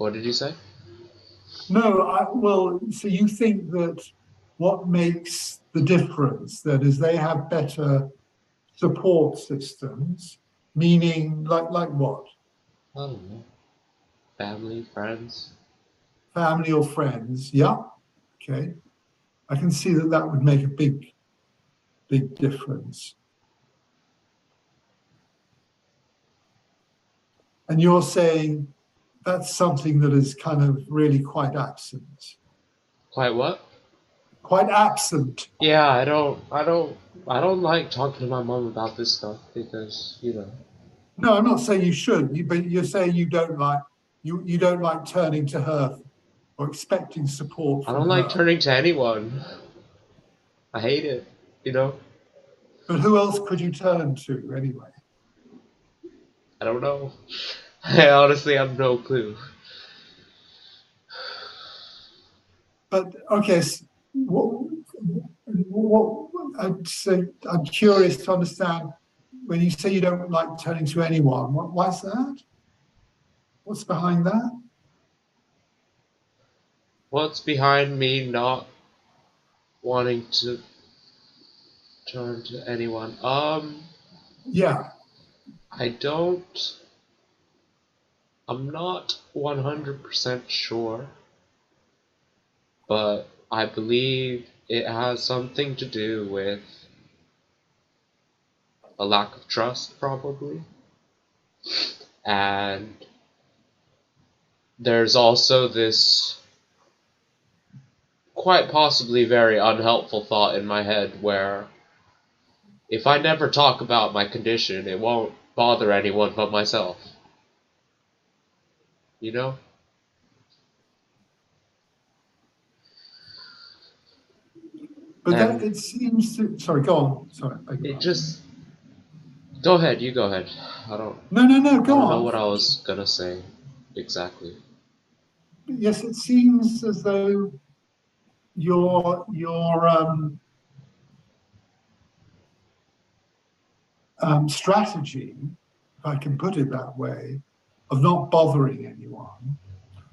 What did you say? No, well, so you think that what makes the difference, that is, they have better support systems, meaning like what? I don't know. Family, friends. Family or friends? Yeah, okay. I can see that that would make a big difference. And you're saying that's something that is kind of really quite absent. Quite what? Quite absent. Yeah, I don't like talking to my mom about this stuff because, you know. No, I'm not saying you should, but you're saying you don't like turning to her or expecting support I from don't like her. turning to anyone. I hate it, you know? But who else could you turn to anyway? I don't know. I honestly have no clue. But okay, what I'm curious to understand when you say you don't like turning to anyone. Why's that? What's behind that? What's behind me not wanting to turn to anyone? Yeah, I don't. I'm not 100% sure, but I believe it has something to do with a lack of trust, probably. And there's also this quite possibly very unhelpful thought in my head where if I never talk about my condition, it won't bother anyone but myself. You know? but that And it seems to. Sorry, go on. Sorry, I beg your it pardon. just go ahead, you go ahead. I don't No, I go don't know on. what I was gonna say exactly. Yes, it seems as though your strategy, if I can put it that way, of not bothering anyone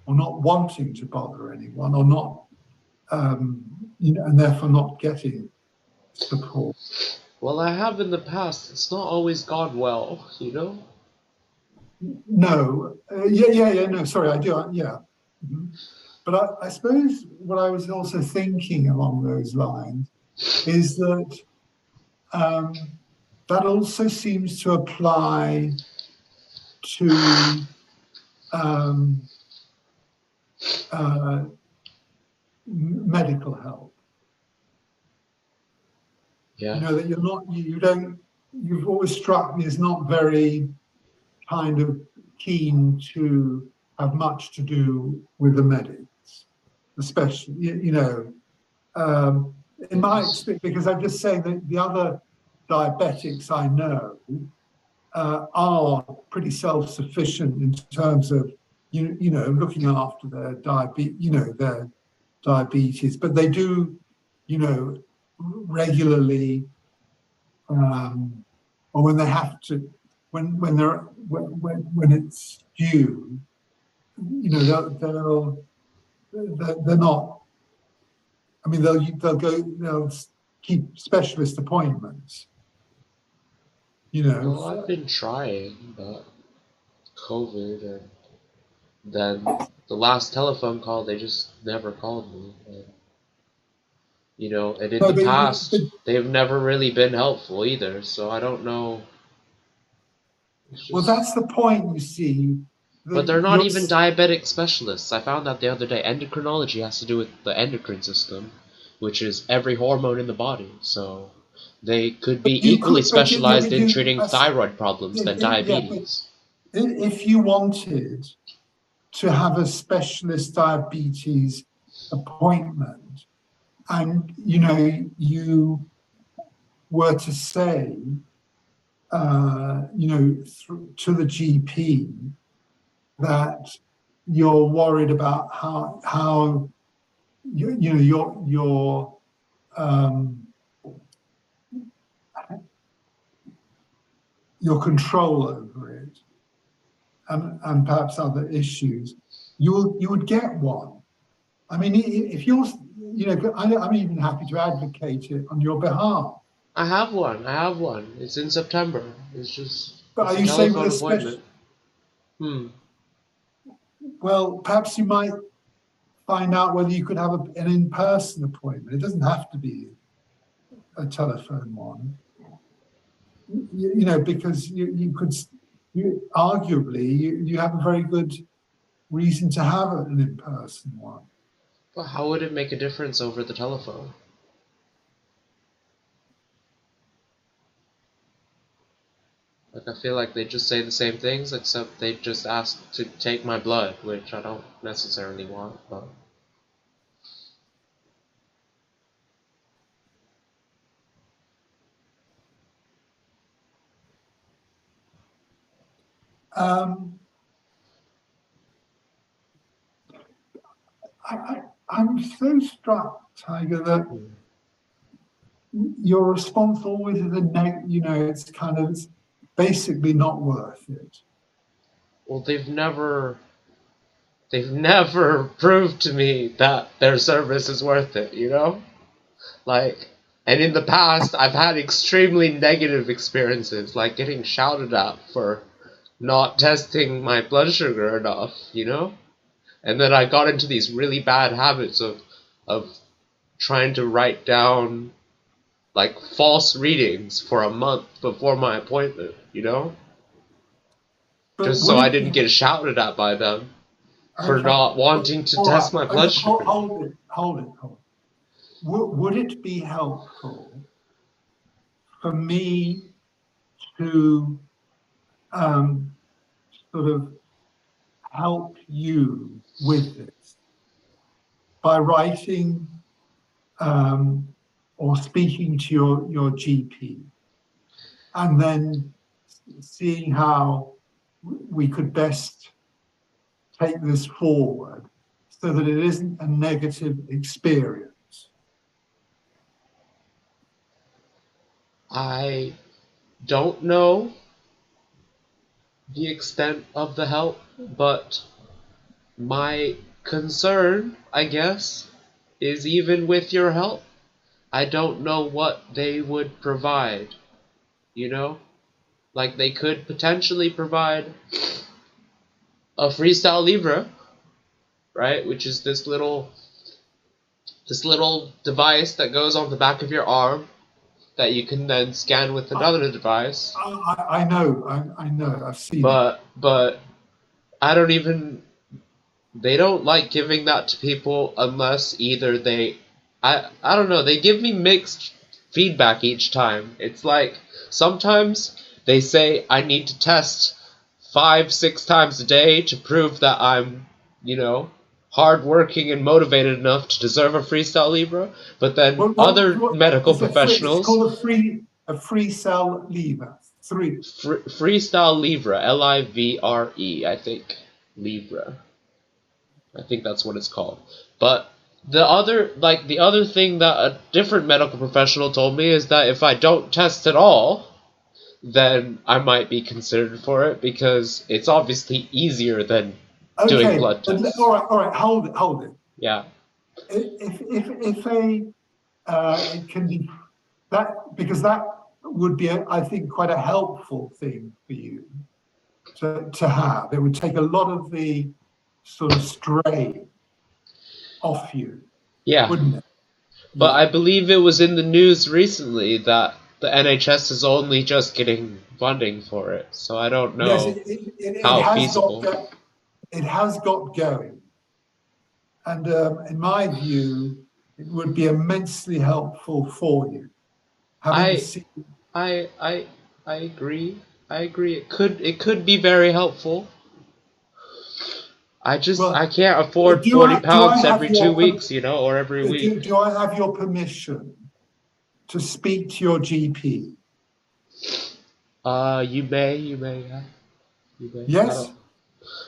or not wanting to bother anyone or not, um, and therefore not getting support. Well, I have in the past. It's not always gone well, you know? No, yeah. No, sorry, I do. Yeah. Mhm. But I suppose what I was also thinking along those lines is that um, that also seems to apply to um, uh, medical help. You Yeah. know that you're not, you don't. You've always struck me as not very kind of keen to have much to do with the medics, especially in my Yes. experience, because I'm just saying that the other diabetics I know are pretty self-sufficient in terms of looking after their diabetes, but they do regularly, or when they have to, when it's due, they're not. I mean, they'll keep specialist appointments. Well, I've been trying, but COVID and then the last telephone call, they just never called me. And, you know, and in No, the but past, they've never really been helpful either, so I don't know. It's well, just. that's the point. You see, But that they're not you're even diabetic specialists. I found out the other day endocrinology has to do with the endocrine system, which is every hormone in the body. So they could be you equally could, yeah, specialized but in you, treating thyroid problems than yeah, but diabetes. if you wanted to have a specialist diabetes appointment, and you were to say, to the GP that you're worried about how um, your control over it, and perhaps other issues, you would get one. I mean, if you're, I'm even happy to advocate it on your behalf. I have one. I have one. It's in September. But It's are a you saying with telephone a special? appointment. Hmm. Well, perhaps you might find out whether you could have an in-person appointment. It doesn't have to be a telephone one. Because you could, arguably, you have a very good reason to have an in-person one. But how would it make a difference over the telephone? Like, I feel like they just say the same things, except they just ask to take my blood, which I don't necessarily want, but... Um, I'm so struck, Tiger, that Hmm. your response always is it's basically not worth it. Well, they've never proved to me that their service is worth it, you know? Like, and in the past, I've had extremely negative experiences, like getting shouted at for not testing my blood sugar enough, you know? And then I got into these really bad habits of trying to write down like false readings for a month before my appointment, you know? But Just so would I it didn't be get shouted at by them for okay? not wanting to All right. test my Okay, blood sugar. hold it. Would it be helpful for me to um, sort of help you with this by writing um, or speaking to your GP and then seeing how we could best take this forward so that it isn't a negative experience? I don't know the extent of the help, but my concern, I guess, is even with your help, I don't know what they would provide, you know? Like, they could potentially provide a freestyle Libra, right? Which is this little device that goes on the back of your arm that you can then scan with I, another device. I know, I know, I've seen it. But I don't even they don't like giving that to people unless either I don't know, they give me mixed feedback each time. It's like sometimes they say I need to test 5, 6 times a day to prove that I'm, you know, hardworking and motivated enough to deserve a freestyle Libra, but then other medical It's professionals called a free cell lever. Three. freestyle Livre, Livre, I think. Libra. I think that's what it's called. But the other thing that a different medical professional told me is that if I don't test at all, then I might be considered for it because it's obviously easier than doing Okay, blood tests. all right, hold it. Yeah. If it can be that, because that would be, I think, quite a helpful thing for you to have. It would take a lot of the sort of strain off you, Yeah. wouldn't it? But Yeah. I believe it was in the news recently that the NHS is only just getting funding for it, so I don't Yes, know how feasible. it has got going, and in my view, it would be immensely helpful for you. Having I seen, I I I agree. I agree. It could be very helpful. I well, can't afford 40 do I pounds have every 2 weeks, or every week. do I have your permission to speak to your GP? You may, yeah. You may. I Yes. don't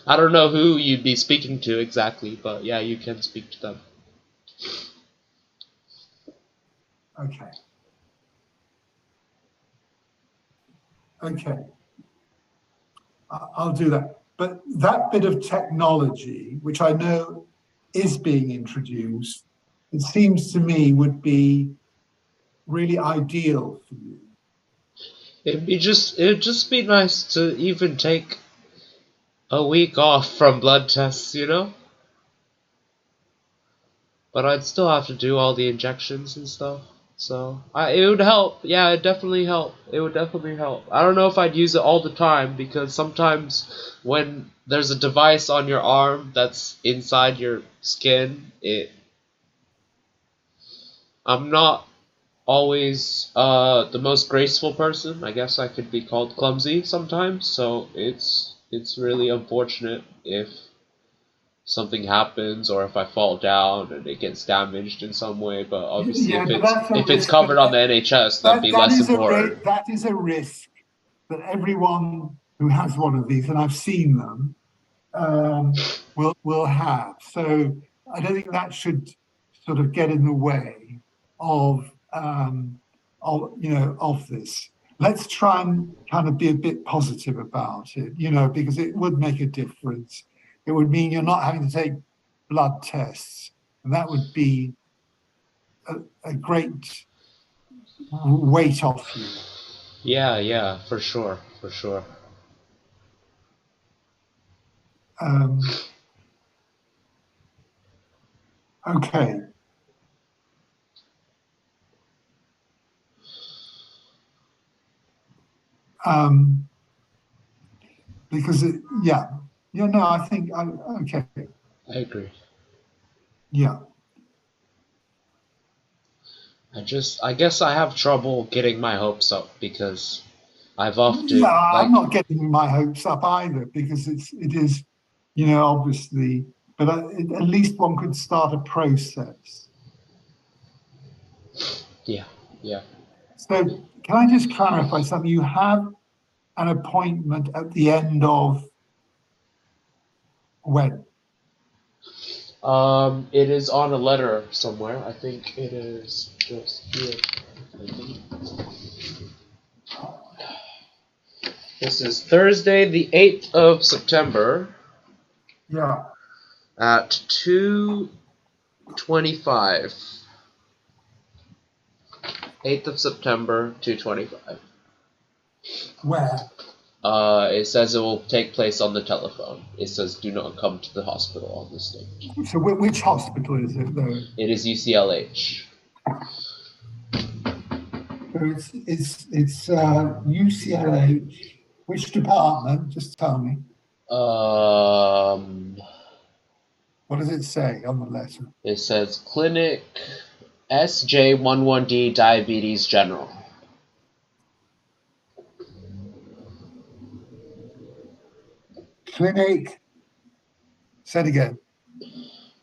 I don't know who you'd be speaking to exactly, but yeah, you can speak to them. Okay. Okay. I'll do that. But that bit of technology, which I know is being introduced, it seems to me would be really ideal for you. It'd just be nice to even take a week off from blood tests, you know? But I'd still have to do all the injections and stuff. So it would help. Yeah, it definitely help. It would definitely help. I don't know if I'd use it all the time because sometimes when there's a device on your arm that's inside your skin, I'm not always the most graceful person. I guess I could be called clumsy sometimes. So it's really unfortunate if something happens or if I fall down and it gets damaged in some way. But obviously, Yeah, but that's a if it's risk. covered on the NHS, that'd be That less is important. that is a risk that everyone who has one of these, and I've seen them, will have. So I don't think that should sort of get in the way of of this. Let's try and kind of be a bit positive about it, because it would make a difference. It would mean you're not having to take blood tests, and that would be a great weight off you. Yeah, for sure, for sure. Um, okay. Um, because no, I think okay, I agree. yeah. I guess I have trouble getting my hopes up because I've Yeah, often, I'm like, not getting my hopes up either because it is, obviously, but at least one could start a process. yeah, yeah. So can I just clarify something? You have an appointment at the end of when? It is on a letter somewhere. I think it is just here. This is Thursday, the 8th of September Yeah. at 2:25. 8th of September, 2:25. Where? It says it will take place on the telephone. It says do not come to the hospital on this date. So which hospital is it though? It is UCLH. So it's UCLH. Which department? Just tell me. Um, What does it say on the letter? it says Clinic SJ11D Diabetes General. Clinic. Say it again.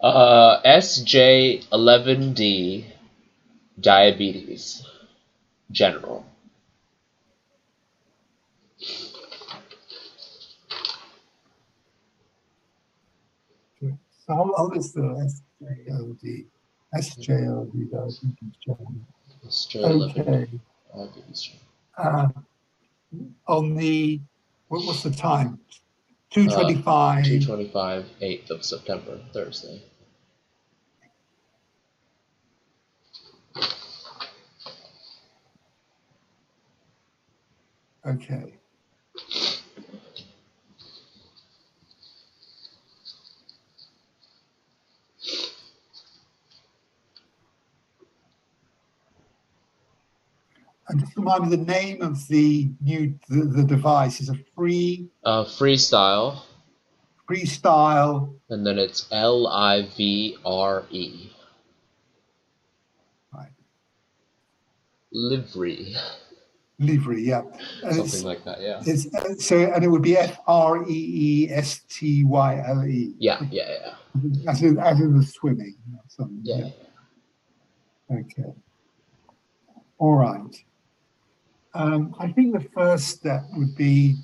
SJ11D Diabetes General. So how is the SJOD? SJOD diabetes general. SJ11D Okay. Diabetes General. On the what's the time? 2:25. 2:25, 8th of September, Thursday. Okay. And just remind me the name of the device is a Freestyle, freestyle. and then it's LIVRE. Right. Livery. Livery, yeah. Something like that, yeah. It's and it would be FREESTYLE. Yeah. As in the swimming. Or something. Yeah. Okay. All right. I think the first step would be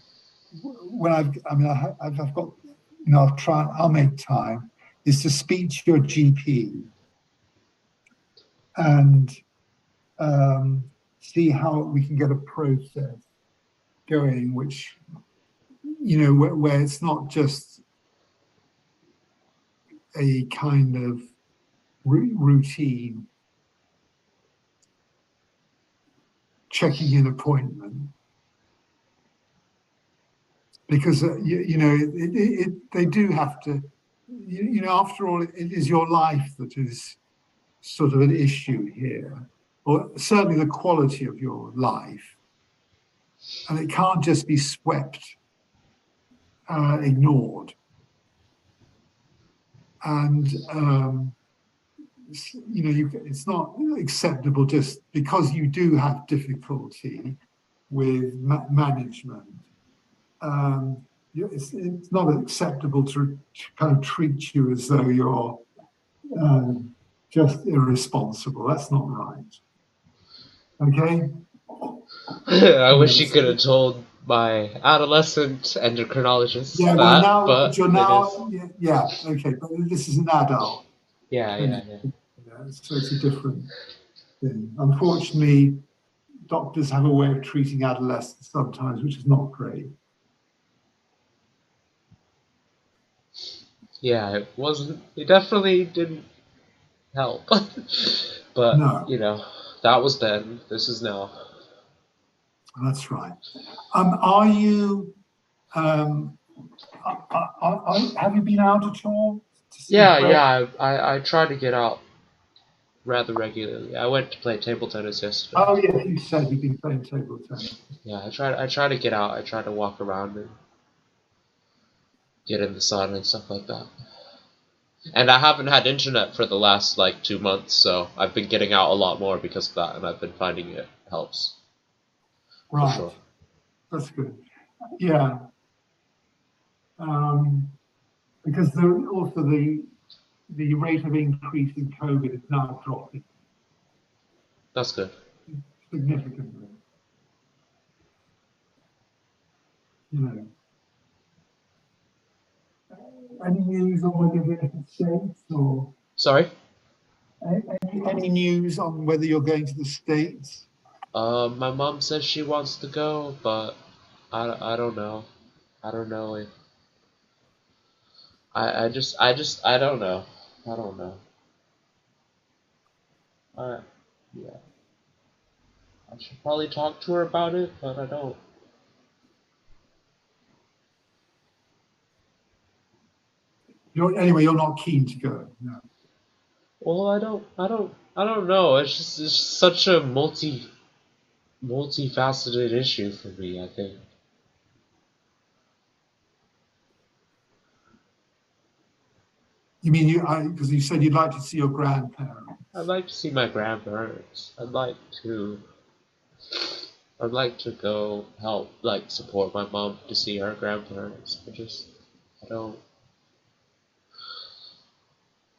when I've got, I'll make time, is to speak to your GP and see how we can get a process going, which, where it's not just a kind of routine checking in appointment, because they do have to, after all, it is your life that is sort of an issue here, or certainly the quality of your life, and it can't just be swept, ignored, and it's not acceptable just because you do have difficulty with management. It's not acceptable to kind of treat you as though you're just irresponsible. That's not right. Okay. I wish you could have told my adolescent endocrinologist Yeah, well, that, now, but but you're it is. now, yeah, okay, but this is an adult Yeah, clinic, yeah, so it's a different thing. Unfortunately, doctors have a way of treating adolescents sometimes, which is not great. yeah. It wasn't. It definitely didn't help. But No, that was then. This is now. that's right. Are you? Have you been out at all to see Yeah, friends? yeah. I try to get out rather regularly. I went to play table tennis yesterday. Oh, yes, you said you've been playing table tennis. Yeah, I try to get out. I try to walk around and get in the sun and stuff like that. And I haven't had internet for the last like 2 months, so I've been getting out a lot more because of that, and I've been finding it helps for Right, sure. that's good. Yeah, because also the rate of increase in COVID is now dropping That's good. significantly. You know, any news on whether you're going to the States or Sorry. any news on whether you're going to the States? My mom says she wants to go, but I don't know. I don't know if I don't know. I don't know. I Yeah. I should probably talk to her about it, but I don't. Anyway, you're not keen to go. No. Well, I don't know. It's such a multifaceted issue for me, I think. You mean because you said you'd like to see your grandparents. I'd like to see my grandparents. I'd like to go help, like, support my mom to see her grandparents. I don't,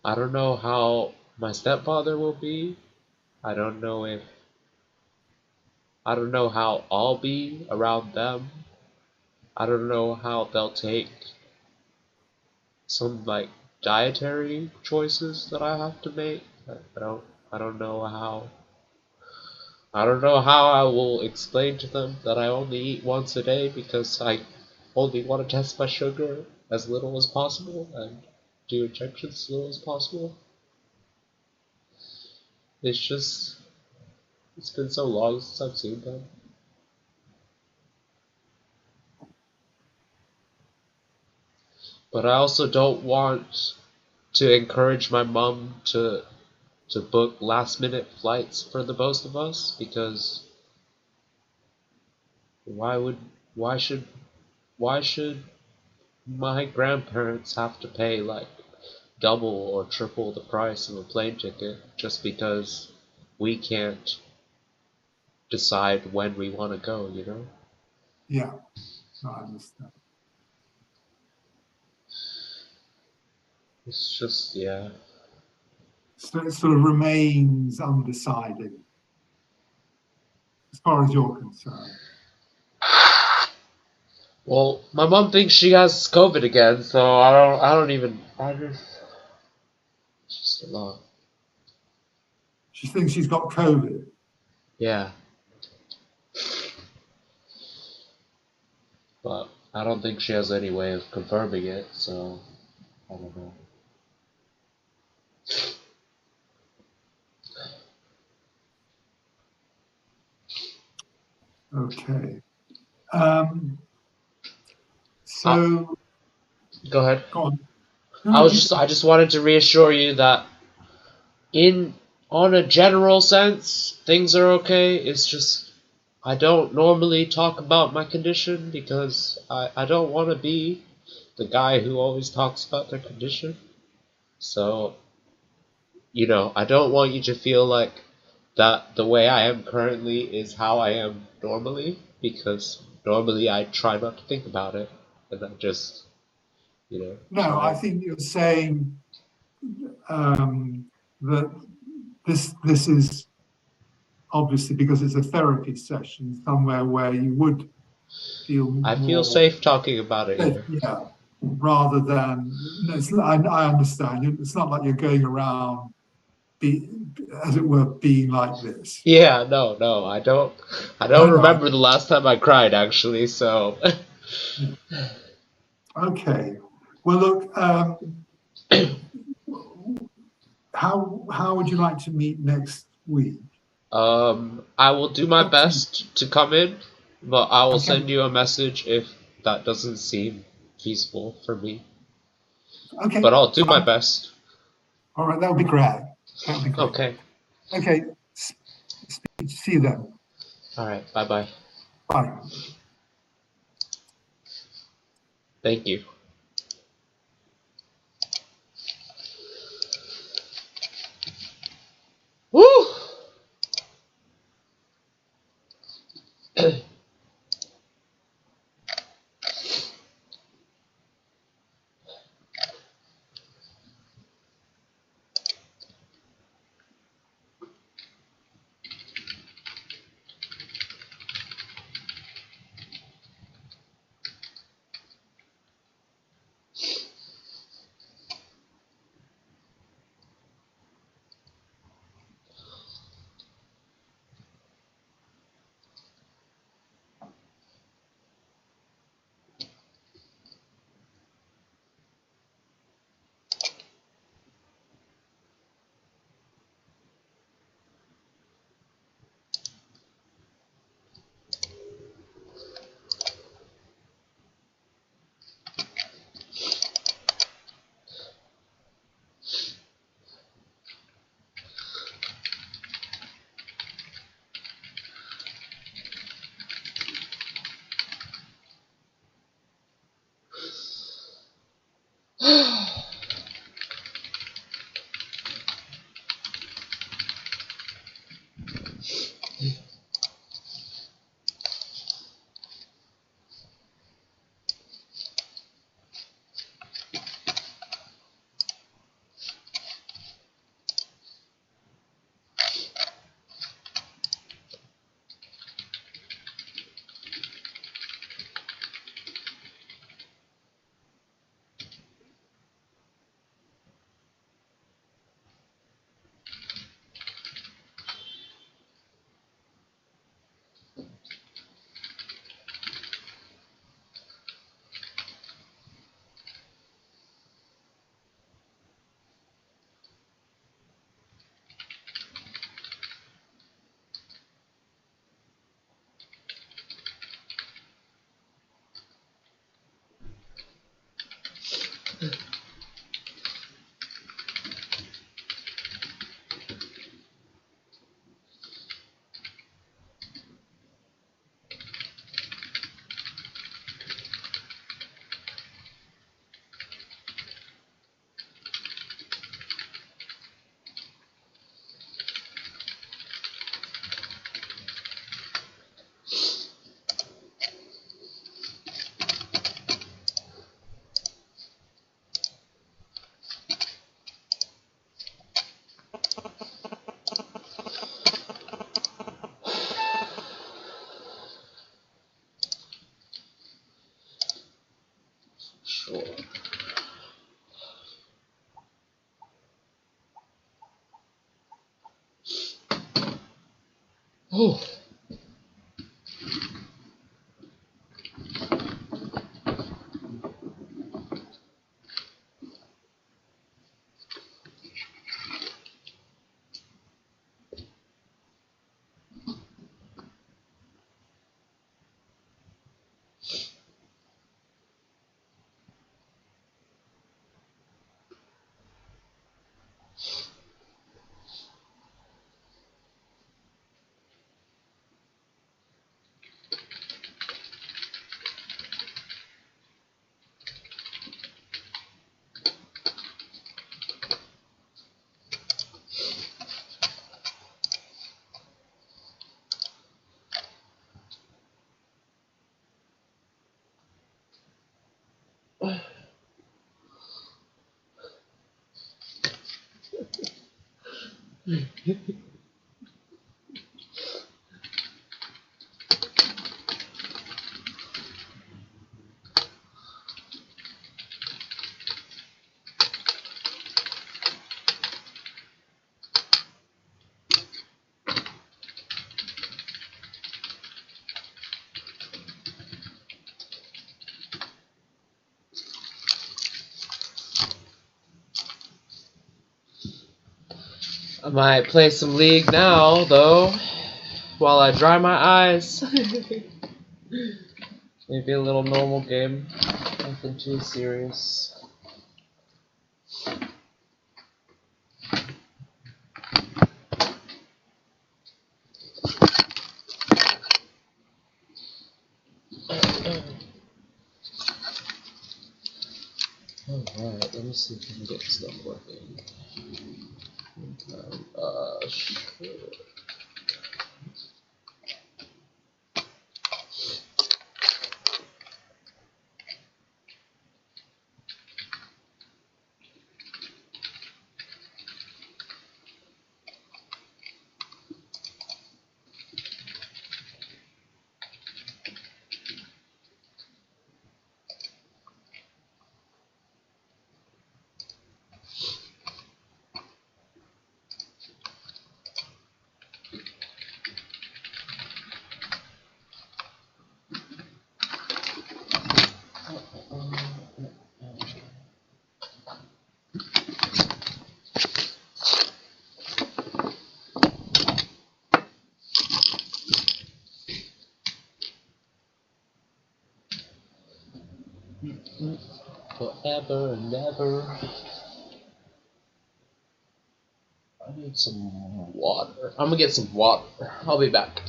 I don't know how my stepfather will be. I don't know if, I don't know how I'll be around them. I don't know how they'll take some, like, dietary choices that I have to make. I don't know how. I don't know how I will explain to them that I only eat once a day because I only want to test my sugar as little as possible and do injections as little as possible. It's just, it's been so long since I've seen them. But I also don't want to encourage my mom to book last minute flights for the both of us because why would why should why should my grandparents have to pay like double or triple the price of a plane ticket just because we can't decide when we want to go, you know? Yeah, I understand. It's just, yeah. So it sort of remains undecided as far as you're concerned. Well, my mom thinks she has COVID again, so it's just a lot. She thinks she's got COVID. Yeah. But I don't think she has any way of confirming it, so I don't know. Okay. Uh, So, Go ahead. go on. No, you I just wanted to reassure you that in on a general sense, things are okay. It's just I don't normally talk about my condition because I don't want to be the guy who always talks about their condition. So, I don't want you to feel like that the way I am currently is how I am normally, because normally I try not to think about it, and I just, No, I try. think you're saying that this is obviously because it's a therapy session somewhere where you would feel I feel more safe talking about it safe, here. yeah, rather than no, I understand. It's not like you're going around, be, as it were, being like this. Yeah, no, I No, don't no, remember the last time I cried actually, so. yeah. Okay. Well, look, how would you like to meet next week? I will do my Up to you. best to come in, but I will Okay. send you a message if that doesn't seem feasible for me. Okay. But I'll do my Fine. best. All right. That would be great. That would be great. Okay. Okay. See you then. Alright, bye bye. Bye. Thank you. Woo! Sure. Oh. I might play some League now, though, while I dry my eyes. Maybe a little normal game. Nothing too serious. Alright, let me see if I can get stuff working. Sure. Forever and ever. I need some water. I'm gonna get some water. I'll be back.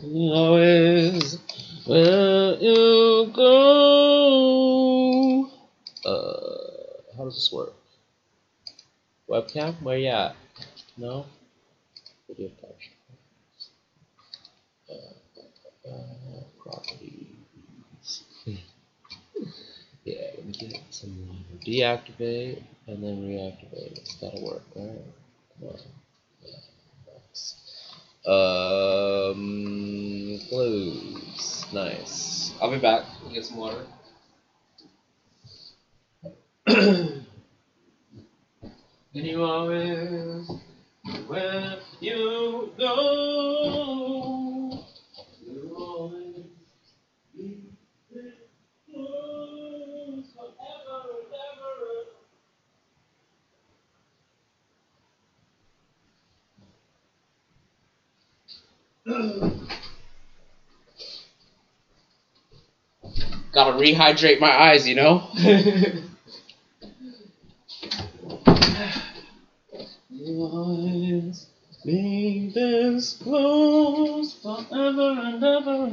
Always where you go. How does this work? Webcam? Where you at? No? Video capture. Properties. Yeah, let me get some deactivate and then reactivate. That'll work, right? Come on. Yeah, nice. Close. Nice. I'll be back. I'll get some water. And you always where you go. You always be close forever and ever. Gotta rehydrate my eyes, you know? You always be this close forever and ever.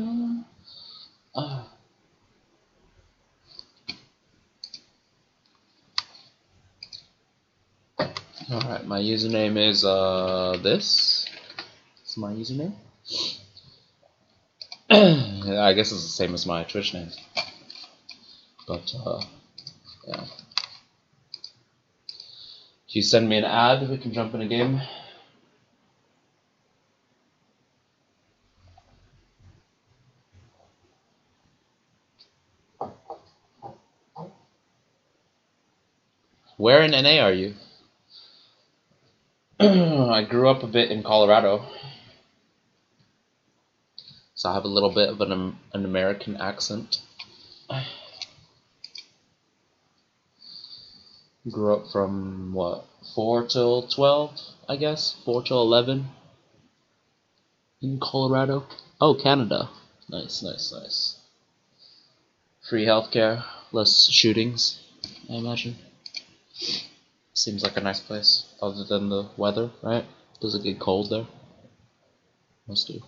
Alright, my username is this. This is my username. I guess it's the same as my Twitch name. But yeah. If you send me an ad, we can jump in a game. Where in NA are you? I grew up a bit in Colorado, so I have a little bit of an American accent. Grew up from what, 4 till 12, I guess, 4 till 11 in Colorado. Oh, Canada. Nice, nice, nice. Free healthcare, less shootings, I imagine. Seems like a nice place, other than the weather, right? Does it get cold there? Must do.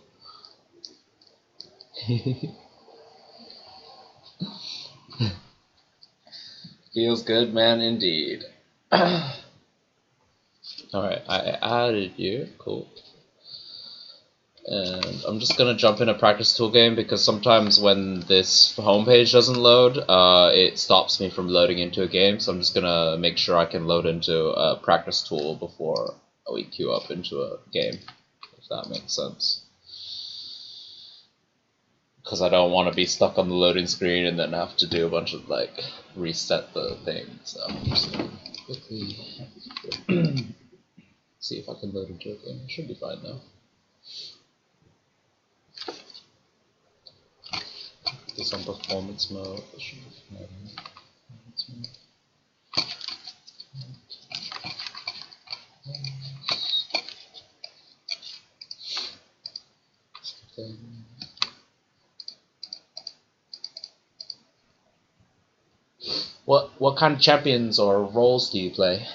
Feels good, man, indeed. Alright, I added you. Cool. And I'm just gonna jump in a practice tool game because sometimes when this homepage doesn't load, it stops me from loading into a game. So I'm just gonna make sure I can load into a practice tool before we queue up into a game, if that makes sense. Because I don't want to be stuck on the loading screen and then have to do a bunch of like reset the thing. So I'm just gonna quickly see if I can load into a game. It should be fine though. This on performance mode. This should be fine. Performance mode. What kind of champions or roles do you play?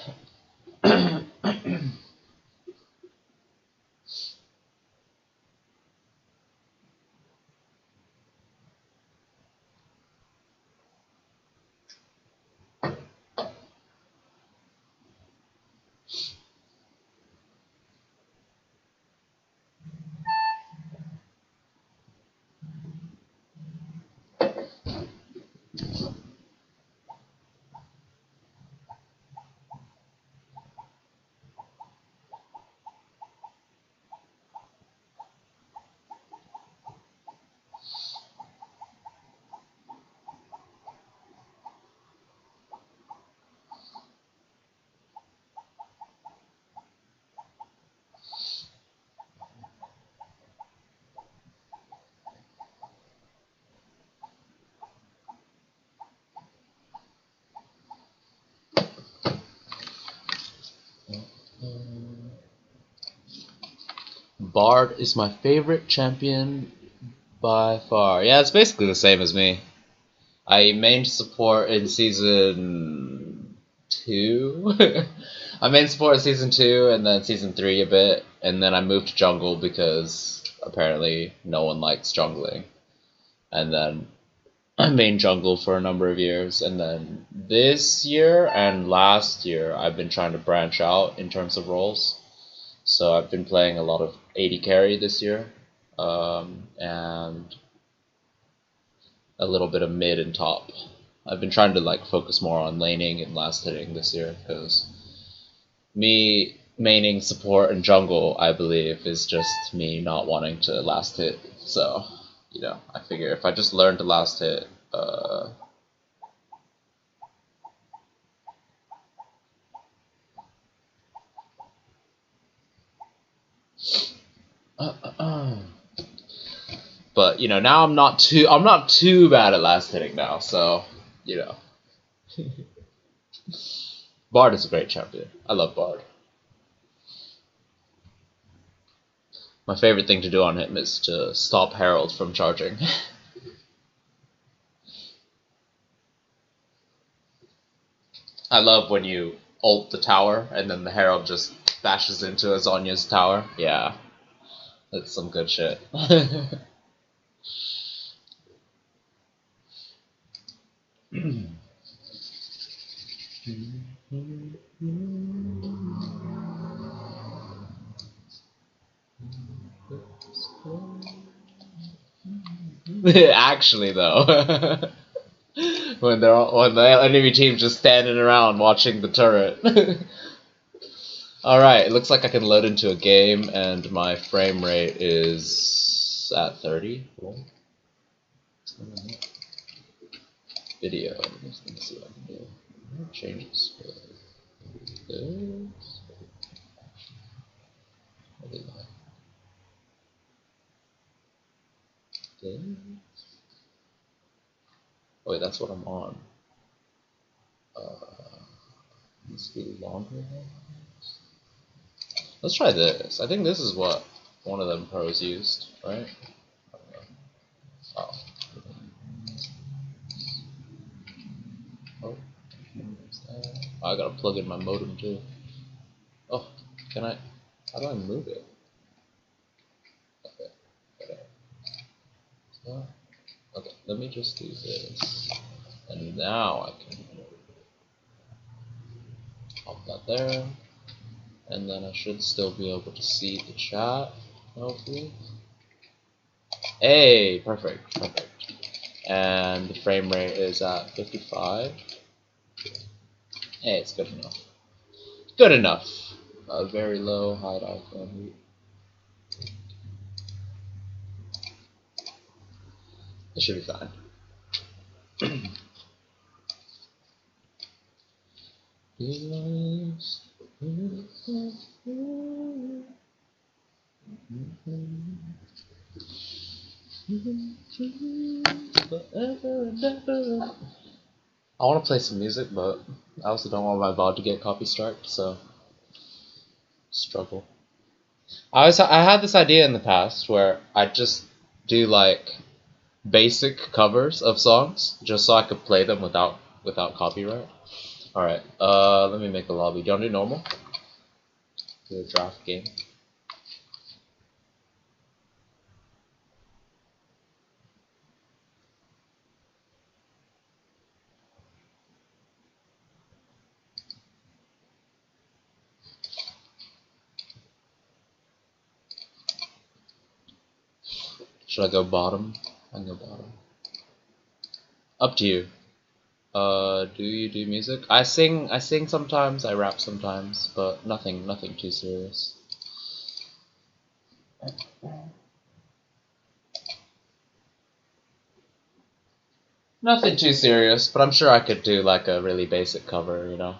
Bard is my favorite champion by far. Yeah, it's basically the same as me. I main support in season 2. I main support in season 2 and then season 3 a bit, and then I moved to jungle because apparently no one likes jungling. And then I main jungle for a number of years, and then this year and last year I've been trying to branch out in terms of roles. So I've been playing a lot of AD carry this year, and a little bit of mid and top. I've been trying to like focus more on laning and last hitting this year because me maining support and jungle, I believe, is just me not wanting to last hit. So, you know, I figure if I just learn to last hit, but you know, now I'm not too bad at last hitting now, so you know. Bard is a great champion. I love Bard. My favorite thing to do on him is to stop Herald from charging. I love when you ult the tower and then the Herald just bashes into Azonya's tower. Yeah, that's some good shit. Actually, though, when the enemy team's just standing around watching the turret. All right, it looks like I can load into a game, and my frame rate is at 30. Cool. Video. Let me see what I can do. Changes. This. Oh wait, that's what I'm on. Let's be longer. Let's try this. I think this is what one of them pros used, right? Oh. Oh. I gotta plug in my modem too. Oh, can I? How do I move it? Okay. Okay, let me just do this. And now I can pop that there. And then I should still be able to see the chat, hopefully. Hey, perfect, perfect. And the frame rate is at 55. Hey, it's good enough. Good enough. A very low hide icon. It should be fine. I want to play some music, but I also don't want my VOD to get copy striked, so struggle. I had this idea in the past where I'd just do like basic covers of songs just so I could play them without copyright. All right, let me make a lobby. Do you want to do normal? Do a draft game. Should I go bottom? I can go bottom. Up to you. Do you do music? I sing sometimes, I rap sometimes, but nothing too serious. Nothing too serious, but I'm sure I could do like a really basic cover, you know,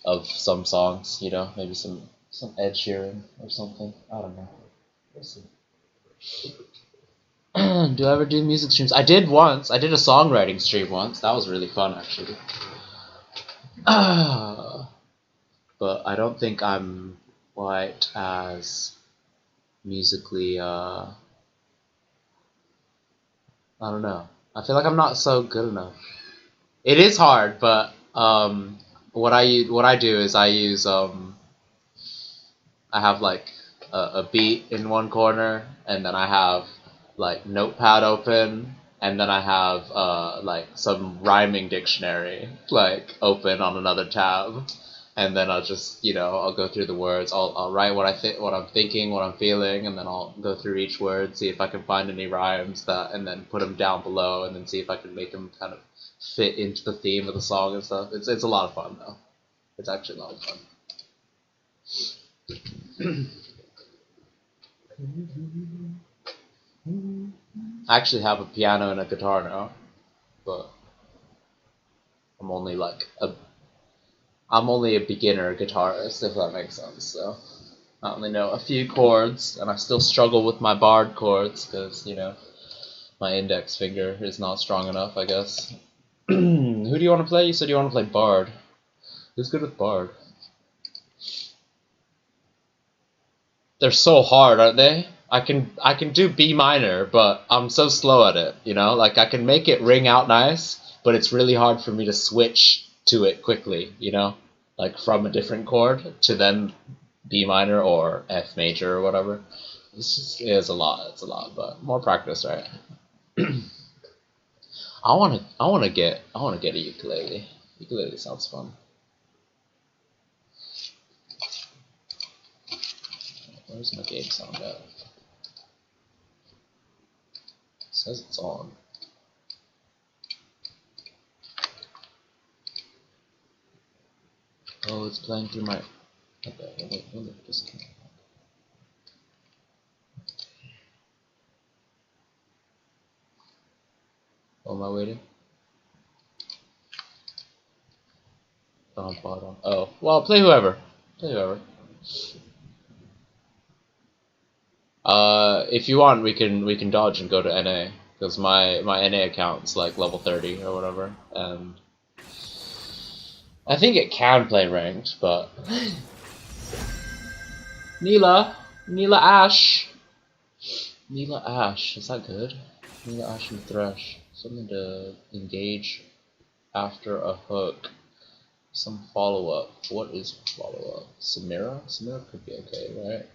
of some songs, you know, maybe some Ed Sheeran or something. I don't know. We'll see. Do I ever do music streams? I did once. I did a songwriting stream once. That was really fun, actually. But I don't think I'm quite as musically, I don't know. I feel like I'm not so good enough. It is hard, but what I do is I use I have like a beat in one corner, and then I have like Notepad open, and then I have like some rhyming dictionary like open on another tab, and then I'll just, you know, I'll go through the words. I'll write what I'm thinking, what I'm feeling, and then I'll go through each word, see if I can find any rhymes and then put them down below, and then see if I can make them kind of fit into the theme of the song and stuff. It's a lot of fun though. It's actually a lot of fun. I actually have a piano and a guitar now, but I'm only a beginner guitarist, if that makes sense. So I only know a few chords, and I still struggle with my barred chords because, you know, my index finger is not strong enough, I guess. Who do you want to play? You said you want to play bard. Who's good with bard? They're so hard, aren't they? I can do B minor, but I'm so slow at it, you know? Like, I can make it ring out nice, but it's really hard for me to switch to it quickly, you know? Like, from a different chord to then B minor or F major or whatever. It's a lot, but more practice, right? I wanna get a ukulele. Ukulele sounds fun. Where's my game sound at? It says it's on. Oh, it's playing through my. Okay, let me just. What am I waiting? Bottom. Oh, well, play whoever. Play whoever. If you want, we can dodge and go to NA, because my NA account's like level 30 or whatever, and I think it can play ranked, but Neela Ash, is that good? Neela Ash and Thresh, something to engage after a hook, some follow up. What is follow up? Samira could be okay, right?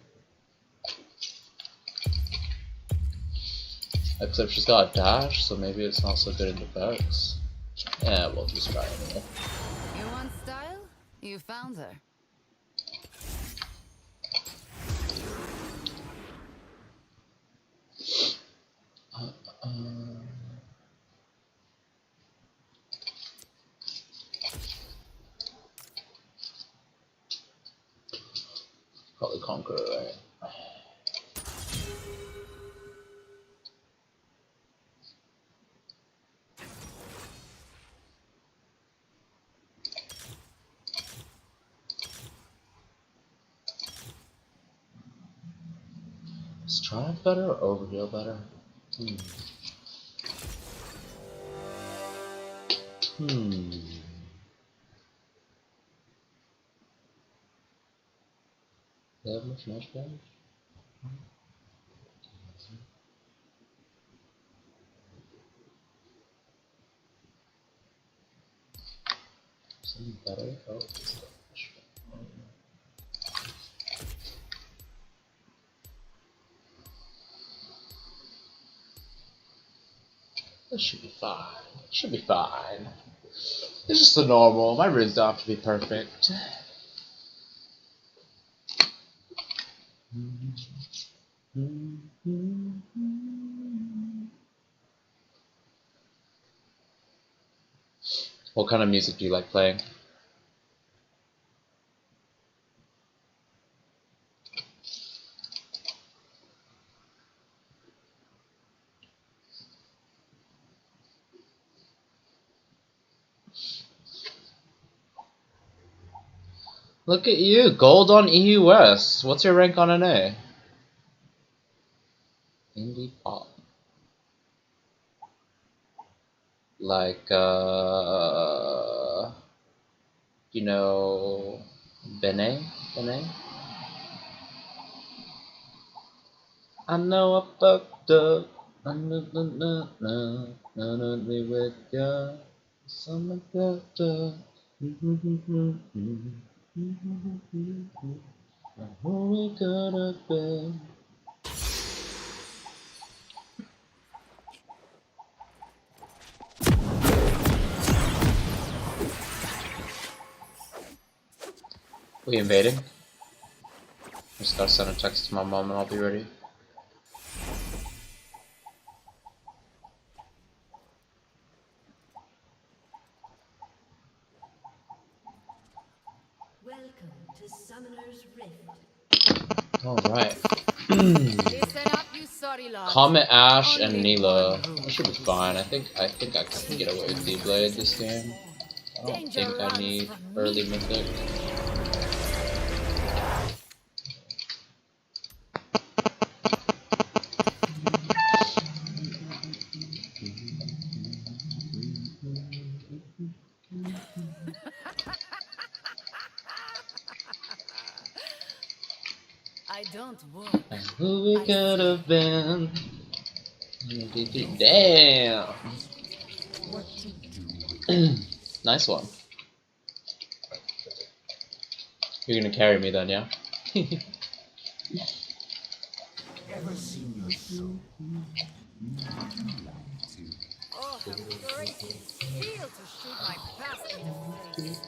Except she's got a dash, so maybe it's not so good in defense. Yeah, we'll just try anyway. You want style? You found her. Probably Conqueror, right? Is Triumph better or Overheal better? They have much match damage? Something better? Oh, this should be fine. Should be fine. It's just the normal. My runes don't have to be perfect. What kind of music do you like playing? Look at you, gold on EU West. What's your rank on NA? Indie pop. Like, you know, Benet? I know I fucked up. Me with ya. Something fucked up. Who we could have been. We invading? Just gotta send a text to my mom and I'll be ready. Welcome to Summoner's Rift. Alright. Listen up, you sorry lads. Comet Ash and Only Neela. one rule. That should be fine. I think I can get away with D-Blade this game. I don't think I need early mythic. I don't work. And who we could have been. Damn. Nice one. You're gonna carry me then, yeah? Oh, how great it feels to shoot my past in the face.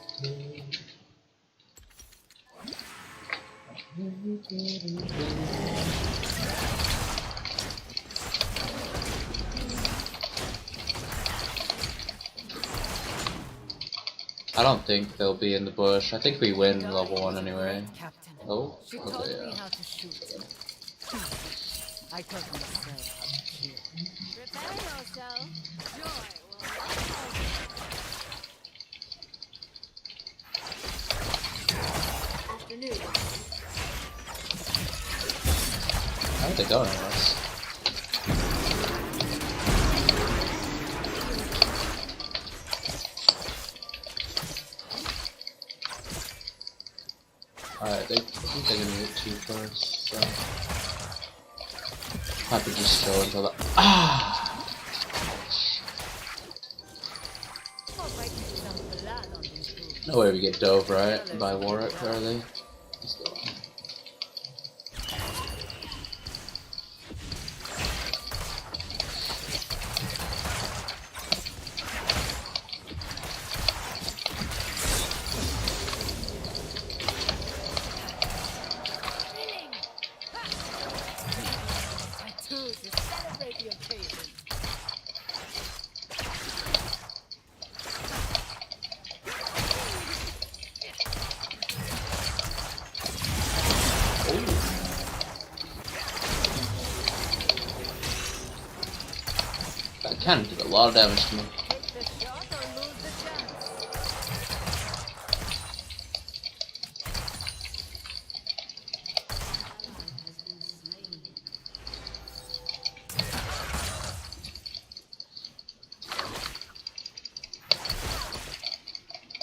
I don't think they'll be in the bush. I think we win level 1 anyway. Captain. Oh, She taught okay, me yeah. how to shoot. I taught myself how to kill. Prepare yourself. Joy will Afternoon. How did they go on this? Alright, I think they're gonna get 2 first, so... Have to just chill until the... Ah! No way we get dove, right? By Warwick early. Let's go. I choose to celebrate the occasion. Can do a lot of damage to me. Take the shot or lose the chance.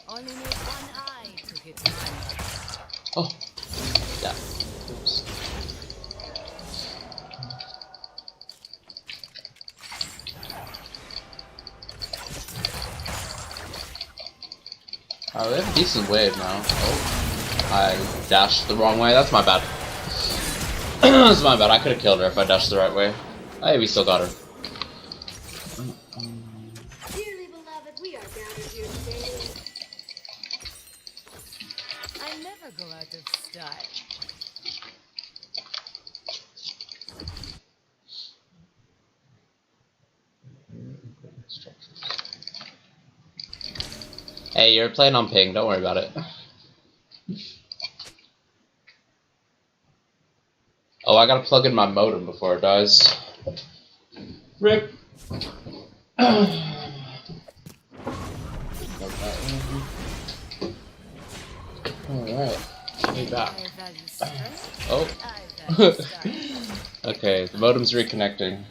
Only need one eye to hit mine. Oh, yeah. Oops. Alright, we have a decent wave now. Oh, I dashed the wrong way. That's my bad. That's my bad. I could have killed her if I dashed the right way. Hey, we still got her. Dearly beloved, we are gathered here today. I never go out of style. Hey, you're playing on ping. Don't worry about it. Oh, I gotta plug in my modem before it dies. Rip. Alright, be back. I value strength. Oh. I value style. Okay, the modem's reconnecting.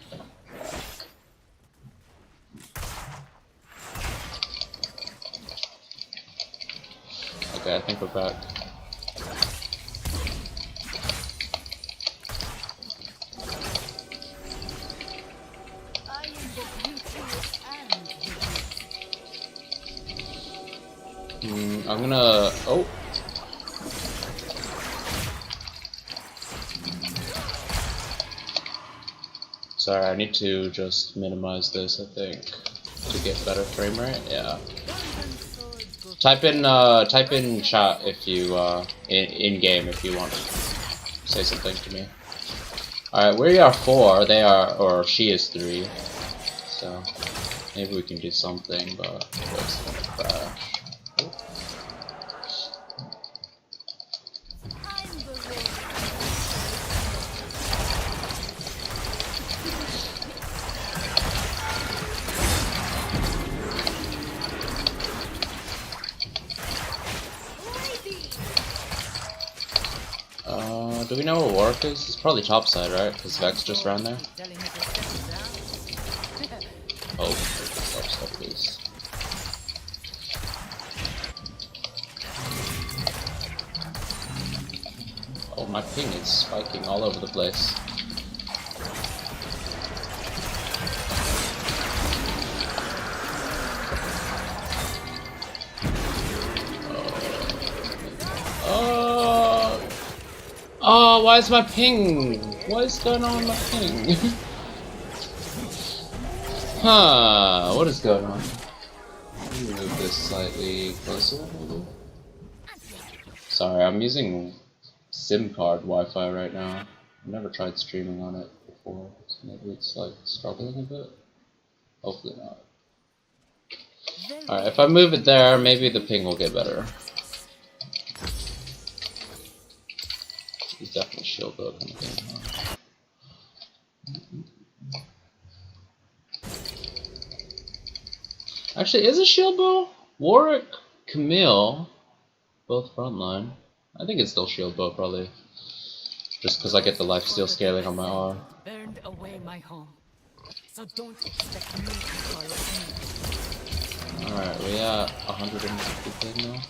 Okay, I think we're back. I am the beauty and the beast. I'm gonna. Oh. Sorry, I need to just minimize this, I think, to get better frame rate. Yeah. Type in chat if you in game if you want to say something to me. All right, we are 4. They are, or she is 3. So maybe we can do something, but it's gonna crash. I'm the one. Do we know where Warwick is? It's probably top side, right? Because Vex just ran there. Telling me to settle down. Oh, top side, please. Oh, my ping is spiking all over the place. Oh, why is my ping? What is going on with my ping? Huh, what is going on? Let me move this slightly closer, maybe? Sorry, I'm using SIM card Wi-Fi right now. I've never tried streaming on it before, so maybe it's like struggling a bit. Hopefully not. Alright, if I move it there, maybe the ping will get better. He's definitely shield bow kind of thing. Actually, is it shield bow? Warwick, Camille, both frontline. I think it's still shield bow probably. Just because I get the lifesteal scaling on my R. Burned away my home. So don't expect me to follow you. Alright, we at 150 now.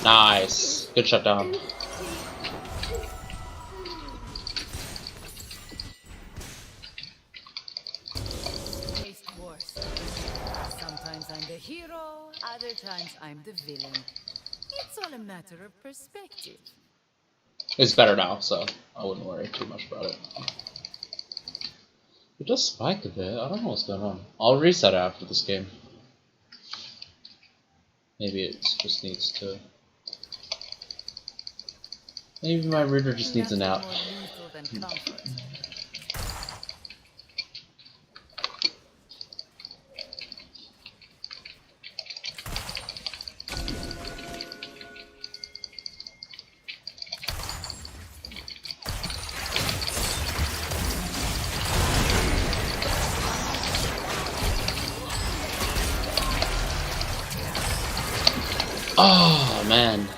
Nice. Good shutdown. Taste worse. Sometimes I'm the hero, other times I'm the villain. It's all a matter of perspective. It's better now, so I wouldn't worry too much about it. It does spike a bit. I don't know what's going on. I'll reset it after this game. Maybe it just needs to... Maybe my router just needs a nap. Nothing more lethal than comfort. Oh man.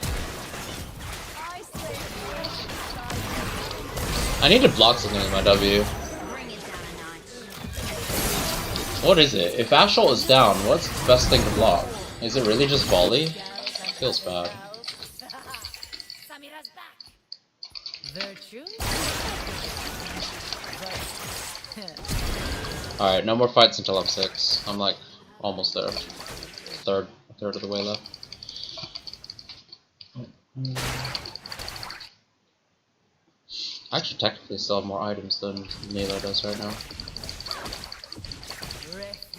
I need to block something with my W. What is it? If Ashol is down, what's the best thing to block? Is it really just volley? Feels bad. Alright, no more fights until I'm 6. I'm like almost there. A third of the way left. I actually technically still have more items than Nila does right now.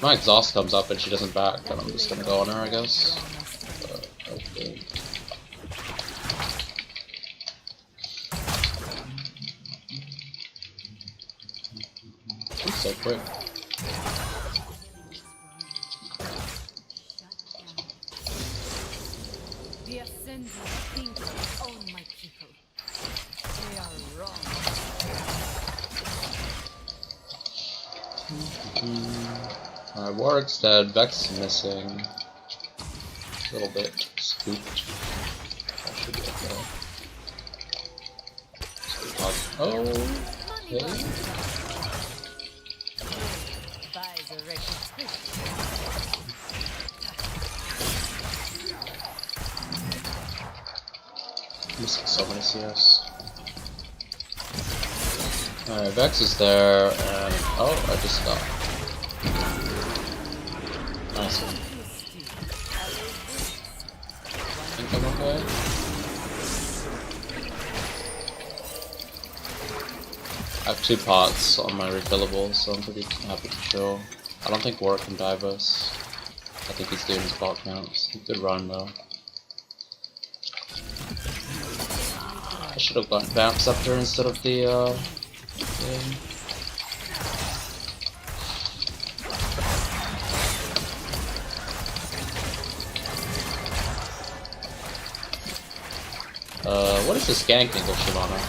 My exhaust comes up and she doesn't back, then I'm just gonna go on her, I guess. Okay. She's so quick. The Ascendant think they own my people. They are wrong. Alright, Warwick's dead, Vex is missing. A little bit spooked. That should be okay. Oh, okay. Buys a reputation. Missing so many CS. Alright, Vex is there, and oh, I just got. Nice one. I think I'm okay. I have 2 pots on my refillables, so I'm pretty happy to chill. I don't think Warwick can dive us. I think he's doing his bot counts. Good run though. I should have gotten Vamp Scepter instead of the thing. What is this gank angle, Shyvana?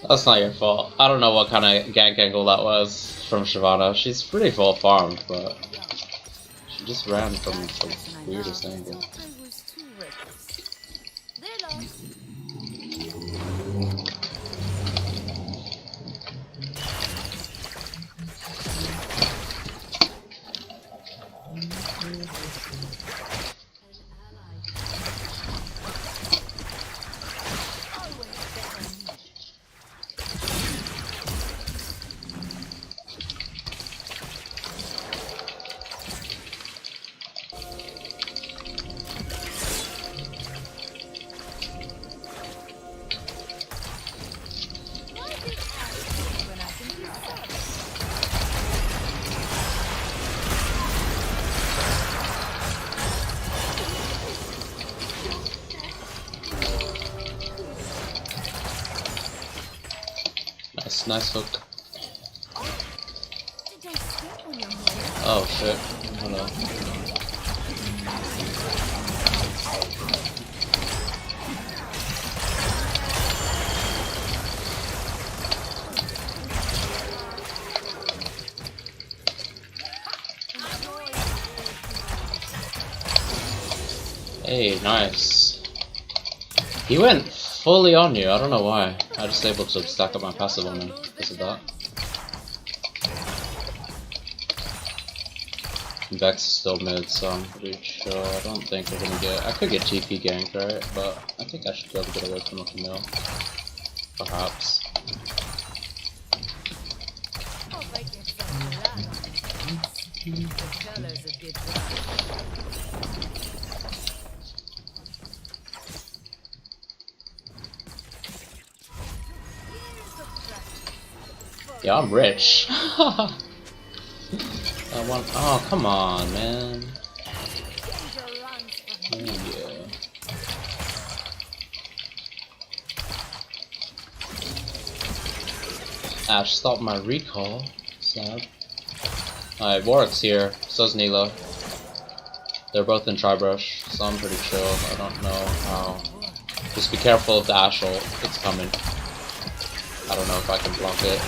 That's not your fault. I don't know what kind of gank angle that was from Shyvana. She's pretty full farmed, but she just ran from the weirdest angle. I was too reckless. They lost. Nice hook. Oh shit. Hold on. Hey, nice. He went fully on you, I don't know why. I just able to stack up my passive on him because of that. Vex is still mid, so I'm pretty sure. I don't think we're gonna get. I could get TP ganked, right? But I think I should be able to get away from a Camille. Perhaps. Yeah, I'm rich. I want. Oh, come on, man. Yeah. Ash stopped my recall. Sad. Alright, Warwick's here. So's Nilo. They're both in Tribrush, so I'm pretty chill. I don't know how. Just be careful of the Ashel. It's coming. I don't know if I can block it.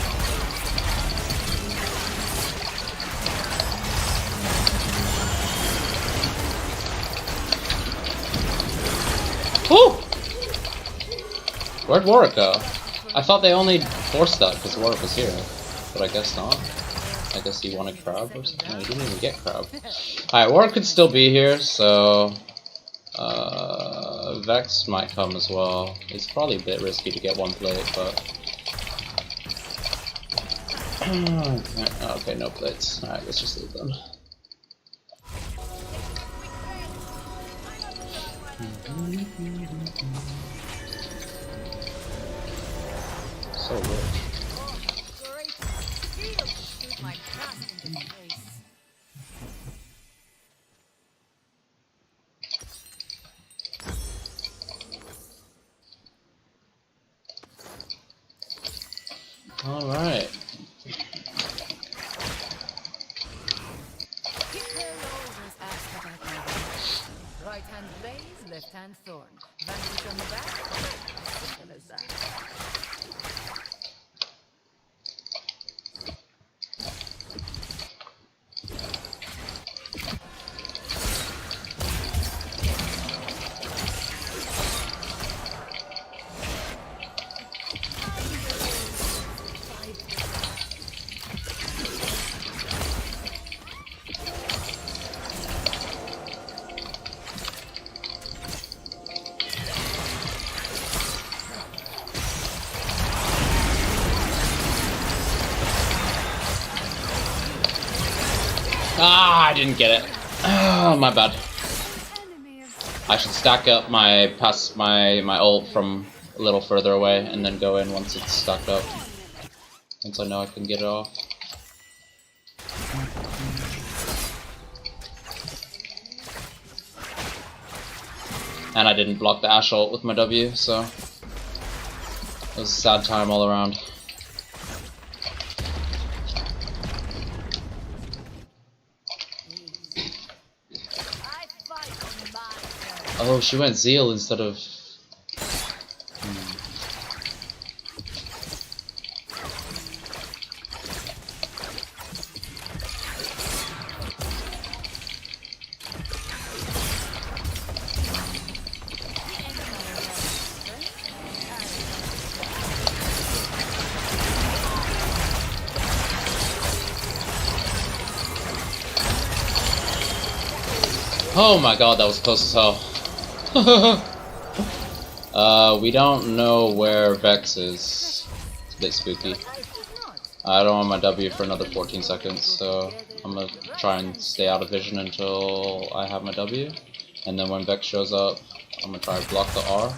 Woo! Where'd Warwick go? I thought they only forced that because Warwick was here, but I guess not. I guess he wanted Crab or something. No, he didn't even get Crab. Alright, Warwick could still be here, so Vex might come as well. It's probably a bit risky to get one plate, but okay, no plates. Alright, let's just leave them. So rich. All right. Right hand blaze, left hand thorn. Vanquish on the back. Simple as that. Ah, I didn't get it. Oh, my bad. I should stack up my my ult from a little further away and then go in once it's stacked up. Once I know I can get it off. And I didn't block the Ash ult with my W, so it was a sad time all around. Oh, she went Zeal instead of... Oh my god, that was close as hell. We don't know where Vex is. It's a bit spooky. I don't want my W for another 14 seconds, so I'm gonna try and stay out of vision until I have my W. And then when Vex shows up, I'm gonna try to block the R.